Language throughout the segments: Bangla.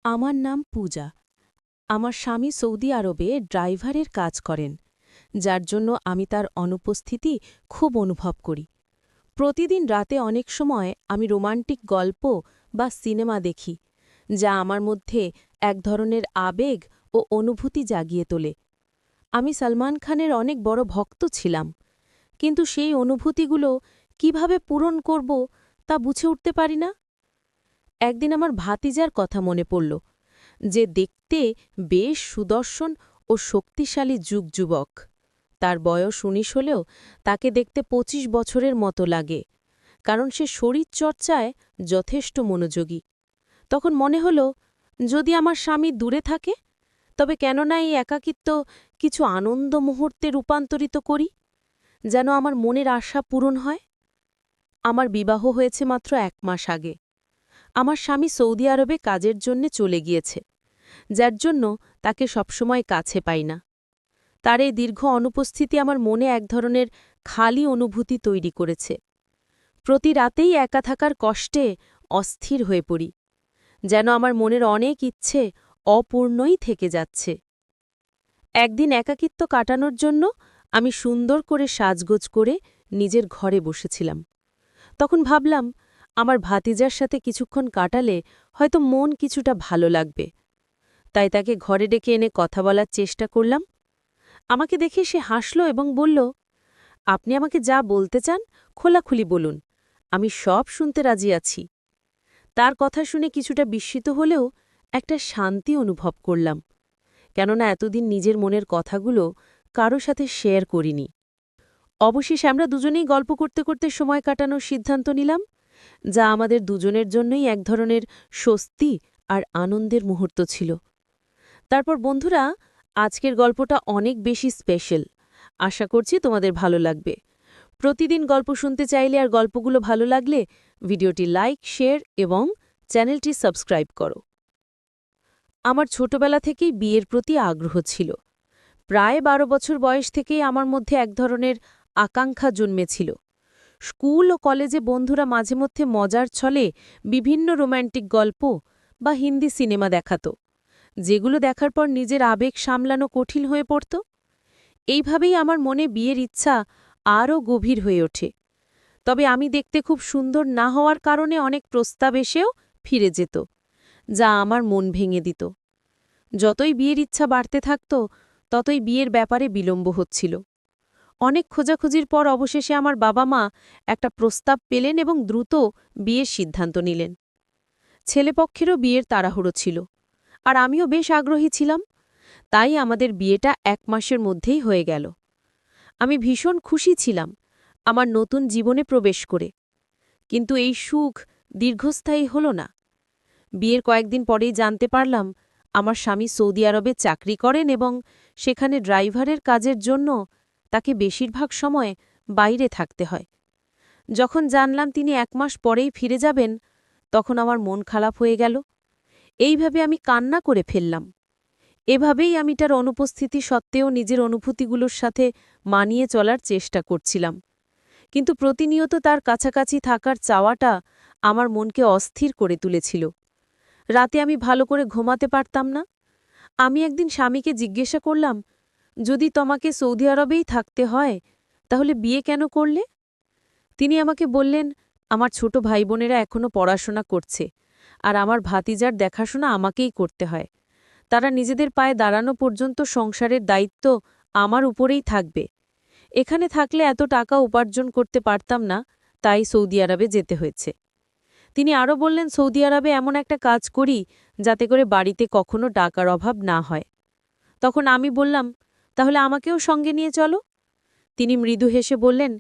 আমার নাম পূজা। আমার স্বামী সৌদি আরবে ড্রাইভারের কাজ করেন, যার জন্য আমি তার অনুপস্থিতি খুব অনুভব করি। প্রতিদিন রাতে অনেক সময় আমি রোমান্টিক গল্প বা সিনেমা দেখি, যা আমার মধ্যে এক ধরনের আবেগ ও অনুভূতি জাগিয়ে তোলে। আমি সলমান খানের অনেক বড় ভক্ত ছিলাম, কিন্তু সেই অনুভূতিগুলো কিভাবে পূরণ করব তা বুঝে উঠতে পারি না। একদিন আমার ভাতিজার কথা মনে পড়ল, যে দেখতে বেশ সুদর্শন ও শক্তিশালী যুবক। তার বয়স ১৯ হলেও তাকে দেখতে ২৫ বছরের মতো লাগে, কারণ সে শরীরচর্চায় যথেষ্ট মনোযোগী। তখন মনে হল, যদি আমার স্বামী দূরে থাকে, তবে কেন না এই একাকিত্ব কিছু আনন্দ মুহূর্তে রূপান্তরিত করি, যেন আমার মনের আশা পূরণ হয়। আমার বিবাহ হয়েছে মাত্র ১ মাস আগে। আমার স্বামী সৌদি আরবে কাজের জন্যে চলে গিয়েছে, যার জন্য তাকে সবসময় কাছে পাই না। তার এই দীর্ঘ অনুপস্থিতি আমার মনে এক ধরনের খালি অনুভূতি তৈরি করেছে। প্রতি রাতেই একা থাকার কষ্টে অস্থির হয়ে পড়ি, যেন আমার মনের অনেক ইচ্ছে অপূর্ণই থেকে যাচ্ছে। একদিন একাকিত্ব কাটানোর জন্য আমি সুন্দর করে সাজগোজ করে নিজের ঘরে বসেছিলাম। তখন ভাবলাম, আমার ভাতিজার সাথে কিছুক্ষণ কাটালে হয়তো মন কিছুটা ভালো লাগবে। তাই তাকে ঘরে ডেকে এনে কথা বলার চেষ্টা করলাম। আমাকে দেখে সে হাসল এবং বলল, আপনি আমাকে যা বলতে চান খোলাখুলি বলুন, আমি সব শুনতে রাজি আছি। তার কথা শুনে কিছুটা বিস্মিত হলেও একটা শান্তি অনুভব করলাম, কেননা এতদিন নিজের মনের কথাগুলো কারো সাথে শেয়ার করিনি। অবশেষে আমরা দুজনেই গল্প করতে করতে সময় কাটানোর সিদ্ধান্ত নিলাম, যা আমাদের দুজনের জন্যই এক ধরনের স্বস্তি আর আনন্দের মুহূর্ত ছিল। তারপর বন্ধুরা, আজকের গল্পটা অনেক বেশি স্পেশাল। আশা করছি তোমাদের ভালো লাগবে। প্রতিদিন গল্প শুনতে চাইলে আর গল্পগুলো ভালো লাগলে ভিডিওটি লাইক, শেয়ার এবং চ্যানেলটি সাবস্ক্রাইব করো। আমার ছোটবেলা থেকেই বিয়ের প্রতি আগ্রহ ছিল। প্রায় ১২ বছর বয়স থেকেই আমার মধ্যে এক ধরনের আকাঙ্ক্ষা জন্মেছিল। স্কুল ও কলেজে বন্ধুরা মাঝে মধ্যে মজার ছলে বিভিন্ন রোম্যান্টিক গল্প বা হিন্দি সিনেমা দেখাত, যেগুলো দেখার পর নিজের আবেগ সামলানো কঠিন হয়ে পড়ত। এইভাবেই আমার মনে বিয়ের ইচ্ছা আরও গভীর হয়ে ওঠে। তবে আমি দেখতে খুব সুন্দর না হওয়ার কারণে অনেক প্রস্তাব এসেও ফিরে যেত, যা আমার মন ভেঙে দিত। যতই বিয়ের ইচ্ছা বাড়তে থাকত, ততই বিয়ের ব্যাপারে বিলম্ব হচ্ছিল। অনেক খোঁজাখুঁজির পর অবশেষে আমার বাবা মা একটা প্রস্তাব পেলেন এবং দ্রুত বিয়ের সিদ্ধান্ত নিলেন। ছেলেপক্ষেরও বিয়ের তাড়াহুড়ো ছিল, আর আমিও বেশ আগ্রহী ছিলাম। তাই আমাদের বিয়েটা ১ মাসের মধ্যেই হয়ে গেল। আমি ভীষণ খুশি ছিলাম আমার নতুন জীবনে প্রবেশ করে। কিন্তু এই সুখ দীর্ঘস্থায়ী হল না। বিয়ের কয়েকদিন পরেই জানতে পারলাম, আমার স্বামী সৌদি আরবে চাকরি করেন এবং সেখানে ড্রাইভারের কাজের জন্য তাকে বেশিরভাগ সময় বাইরে থাকতে হয়। যখন জানলাম তিনি ১ মাস পরেই ফিরে যাবেন, তখন আমার মন খারাপ হয়ে গেল। এইভাবে আমি কান্না করে ফেললাম। এভাবেই আমি তার অনুপস্থিতি সত্ত্বেও নিজের অনুভূতিগুলোর সাথে মানিয়ে চলার চেষ্টা করছিলাম। কিন্তু প্রতিনিয়ত তার কাছাকাছি থাকার চাওয়াটা আমার মনকে অস্থির করে তুলেছিল। রাতে আমি ভালো করে ঘুমাতে পারতাম না। আমি একদিন স্বামীকে জিজ্ঞাসা করলাম, যদি তোমাকে সৌদি আরবেই থাকতে হয়, তাহলে বিয়ে কেন করলে? তিনি আমাকে বললেন, আমার ছোট ভাই বোনেরা এখনও পড়াশোনা করছে, আর আমার ভাতিজার দেখাশোনা আমাকেই করতে হয়। তারা নিজেদের পায়ে দাঁড়ানো পর্যন্ত সংসারের দায়িত্ব আমার উপরেই থাকবে। এখানে থাকলে এত টাকা উপার্জন করতে পারতাম না, তাই সৌদি আরবে যেতে হয়েছে। তিনি আরও বললেন, সৌদি আরবে এমন একটা কাজ করি যাতে করে বাড়িতে কখনো টাকার অভাব না হয়। তখন আমি বললাম, তাহলে আমাকেও সঙ্গে নিয়ে চলো। তিনি মৃদু হেসে বললেন,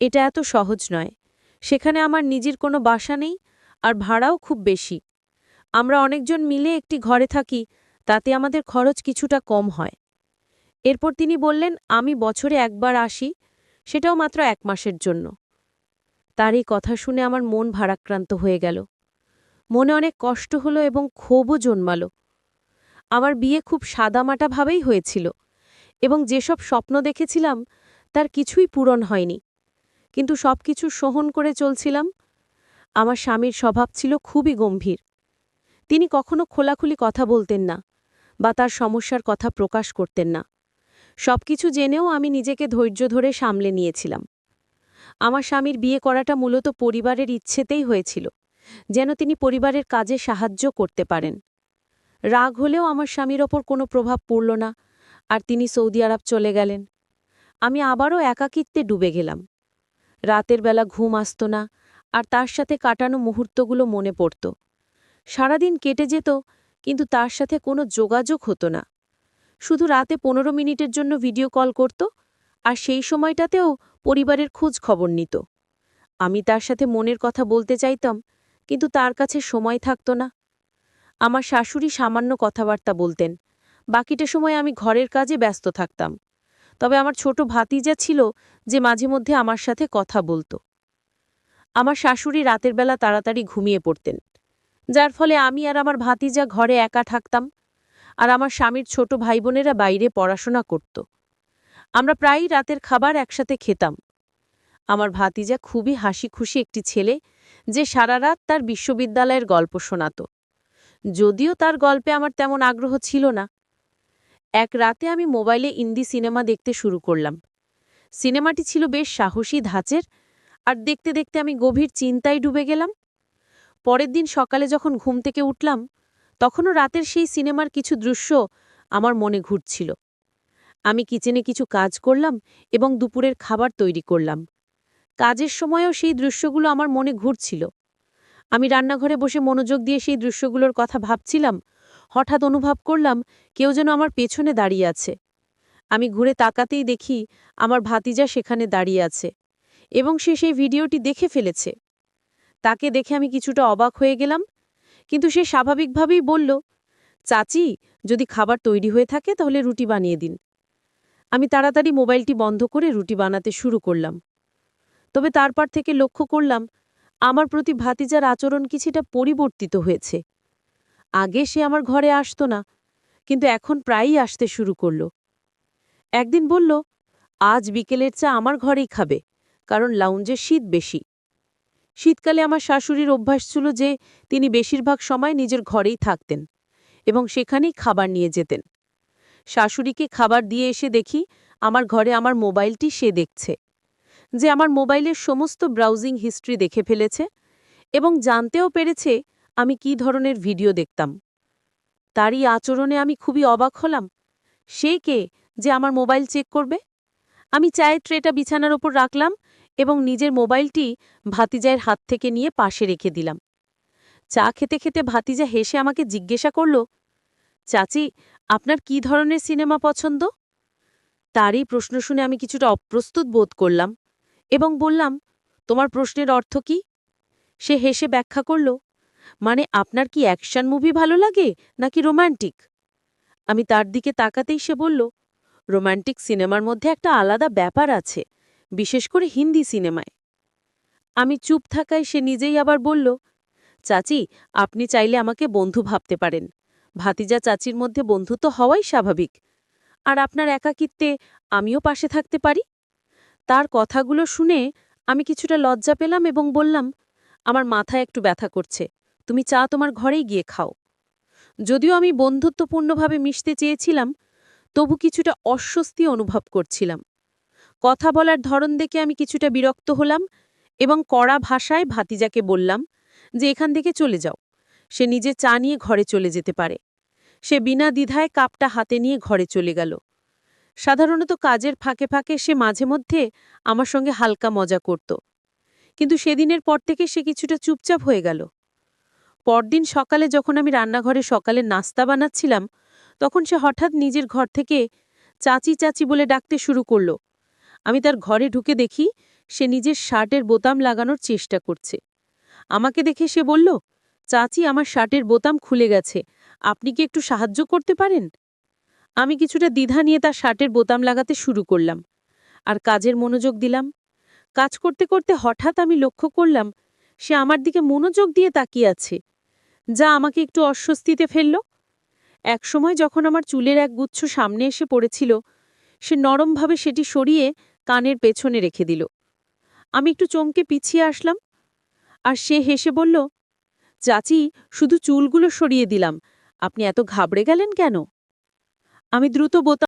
এটা এত সহজ নয়। সেখানে আমার নিজের কোনো বাসা নেই, আর ভাড়াও খুব বেশি। আমরা অনেকজন মিলে একটি ঘরে থাকি, তাতে আমাদের খরচ কিছুটা কম হয়। এরপর তিনি বললেন, আমি বছরে একবার আসি, সেটাও মাত্র ১ মাসের জন্য। তার এই কথা শুনে আমার মন ভারাক্রান্ত হয়ে গেল। মনে অনেক কষ্ট হলো এবং ক্ষোভও জন্মাল। আমার বিয়ে খুব সাদামাটাভাবেই হয়েছিল এবং যেসব স্বপ্ন দেখেছিলাম তার কিছুই পূরণ হয়নি। কিন্তু সবকিছু সহন করে চলছিলাম। আমার স্বামীর স্বভাব ছিল খুবই গম্ভীর। তিনি কখনো খোলাখুলি কথা বলতেন না বা তার সমস্যার কথা প্রকাশ করতেন না। সবকিছু জেনেও আমি নিজেকে ধৈর্য ধরে সামলে নিয়েছিলাম। আমার স্বামীর বিয়ে করাটা মূলত পরিবারের ইচ্ছেতেই হয়েছিল, যেন তিনি পরিবারের কাজে সাহায্য করতে পারেন। রাগ হলেও আমার স্বামীর ওপর কোনো প্রভাব পড়ল না, আর তিনি সৌদি আরব চলে গেলেন। আমি আবারও একাকিত্বে ডুবে গেলাম। রাতের বেলা ঘুম আসত না, আর তার সাথে কাটানো মুহূর্তগুলো মনে পড়ত। সারাদিন কেটে যেত, কিন্তু তার সাথে কোনো যোগাযোগ হতো না। শুধু রাতে 15 মিনিটের জন্য ভিডিও কল করত, আর সেই সময়টাতেও পরিবারের খোঁজ খবর নিত। আমি তার সাথে মনের কথা বলতে চাইতাম, কিন্তু তার কাছে সময় থাকত না। আমার শাশুড়ি সামান্য কথাবার্তা বলতেন, বাকিটা সময় আমি ঘরের কাজে ব্যস্ত থাকতাম। তবে আমার ছোট ভাতিজা ছিল, যে মাঝে মধ্যে আমার সাথে কথা বলত। আমার শাশুড়ি রাতের বেলা তাড়াতাড়ি ঘুমিয়ে পড়তেন, যার ফলে আমি আর আমার ভাতিজা ঘরে একা থাকতাম, আর আমার স্বামীর ছোট ভাইবোনেরা বাইরে পড়াশোনা করত। আমরা প্রায়ই রাতের খাবার একসাথে খেতাম। আমার ভাতিজা খুবই হাসিখুশি একটি ছেলে, যে সারা রাত তার বিশ্ববিদ্যালয়ের গল্প শোনাত। যদিও তার গল্পে আমার তেমন আগ্রহ ছিল না। এক রাতে আমি মোবাইলে হিন্দি সিনেমা দেখতে শুরু করলাম। সিনেমাটি ছিল বেশ সাহসী ধাঁচের, আর দেখতে দেখতে আমি গভীর চিন্তায় ডুবে গেলাম। পরের দিন সকালে যখন ঘুম থেকে উঠলাম, তখনও রাতের সেই সিনেমার কিছু দৃশ্য আমার মনে ঘুরছিল। আমি কিচেনে কিছু কাজ করলাম এবং দুপুরের খাবার তৈরি করলাম। কাজের সময়ও সেই দৃশ্যগুলো আমার মনে ঘুরছিল। আমি রান্নাঘরে বসে মনোযোগ দিয়ে সেই দৃশ্যগুলোর কথা ভাবছিলাম। হঠাৎ অনুভব করলাম কেউ যেন আমার পেছনে দাঁড়িয়ে আছে। আমি ঘুরে তাকাতেই দেখি আমার ভাতিজা সেখানে দাঁড়িয়ে আছে, এবং সে সেই ভিডিওটি দেখে ফেলেছে। তাকে দেখে আমি কিছুটা অবাক হয়ে গেলাম, কিন্তু সে স্বাভাবিকভাবেই বলল, চাচি, যদি খাবার তৈরি হয়ে থাকে তাহলে রুটি বানিয়ে দিন। আমি তাড়াতাড়ি মোবাইলটি বন্ধ করে রুটি বানাতে শুরু করলাম। তবে তারপর থেকে লক্ষ্য করলাম আমার প্রতি ভাতিজার আচরণ কিছুটা পরিবর্তিত হয়েছে। আগে সে আমার ঘরে আসতো না, কিন্তু এখন প্রায়ই আসতে শুরু করল। একদিন বলল, আজ বিকেলের চা আমার ঘরেই খাবে, কারণ লাউঞ্জে শীত বেশি। শীতকালে আমার শাশুড়ির অভ্যাস ছিল যে তিনি বেশিরভাগ সময় নিজের ঘরেই থাকতেন এবং সেখানেই খাবার নিয়ে যেতেন। শাশুড়িকে খাবার দিয়ে এসে দেখি আমার ঘরে আমার মোবাইলটি সে দেখছে, যে আমার মোবাইলের সমস্ত ব্রাউজিং হিস্ট্রি দেখে ফেলেছে এবং জানতেও পেরেছে আমি কী ধরনের ভিডিও দেখতাম। তারই আচরণে আমি খুবই অবাক হলাম। সে কে, যে আমার মোবাইল চেক করবে? আমি চায়ের ট্রেটা বিছানার ওপর রাখলাম এবং নিজের মোবাইলটি ভাতিজার হাত থেকে নিয়ে পাশে রেখে দিলাম। চা খেতে খেতে ভাতিজা হেসে আমাকে জিজ্ঞাসা করল, চাচি, আপনার কী ধরনের সিনেমা পছন্দ? তারই প্রশ্ন শুনে আমি কিছুটা অপ্রস্তুত বোধ করলাম এবং বললাম, তোমার প্রশ্নের অর্থ কি? সে হেসে ব্যাখ্যা করল, মানে আপনার কি অ্যাকশন মুভি ভালো লাগে নাকি রোমান্টিক? আমি তার দিকে তাকাতেই সে বলল, রোমান্টিক সিনেমার মধ্যে একটা আলাদা ব্যাপার আছে, বিশেষ করে হিন্দি সিনেমায়। আমি চুপ থাকায় সে নিজেই আবার বলল, চাচি, আপনি চাইলে আমাকে বন্ধু ভাবতে পারেন। ভাতিজা চাচির মধ্যে বন্ধুত্ব হওয়াই স্বাভাবিক, আর আপনার একাকিত্বে আমিও পাশে থাকতে পারি। তার কথাগুলো শুনে আমি কিছুটা লজ্জা পেলাম এবং বললাম, আমার মাথায় একটু ব্যথা করছে, তুমি চা তোমার ঘরেই গিয়ে খাও। যদিও আমি বন্ধুত্বপূর্ণভাবে মিশতে চেয়েছিলাম, তবু কিছুটা অস্বস্তি অনুভব করছিলাম। কথা বলার ধরন দেখে আমি কিছুটা বিরক্ত হলাম এবং কড়া ভাষায় ভাতিজাকে বললাম যে এখান থেকে চলে যাও, সে নিজে চা নিয়ে ঘরে চলে যেতে পারে। সে বিনা দ্বিধায় কাপটা হাতে নিয়ে ঘরে চলে গেল। সাধারণত কাজের ফাঁকে ফাঁকে সে মাঝে মধ্যে আমার সঙ্গে হালকা মজা করত, কিন্তু সেদিনের পর থেকে সে কিছুটা চুপচাপ হয়ে গেল। পরদিন সকালে যখন আমি রান্নাঘরে সকালে নাস্তা বানাচ্ছিলাম, তখন সে হঠাৎ নিজের ঘর থেকে চাচি চাচি বলে ডাকতে শুরু করল। আমি তার ঘরে ঢুকে দেখি সে নিজের শার্টের বোতাম লাগানোর চেষ্টা করছে। আমাকে দেখে সে বলল, চাচি, আমার শার্টের বোতাম খুলে গেছে, আপনি কি একটু সাহায্য করতে পারেন? আমি কিছুটা দ্বিধা নিয়ে তার শার্টের বোতাম লাগাতে শুরু করলাম আর কাজের মনোযোগ দিলাম। কাজ করতে করতে হঠাৎ আমি লক্ষ্য করলাম সে আমার দিকে মনোযোগ দিয়ে তাকিয়ে আছে, যা আমাকে একটু অস্বস্তিতে ফেলল। একসময় যখন আমার চুলের এক গুচ্ছ সামনে এসে পড়েছিল, সে নরমভাবে সেটি সরিয়ে কানের পেছনে রেখে দিল। আমি একটু চমকে পিছিয়ে আসলাম, আর সে হেসে বলল, চাচি, শুধু চুলগুলো সরিয়ে দিলাম। আপনি এত ঘাবড়ে গেলেন কেন? আমি দ্রুত বোতাম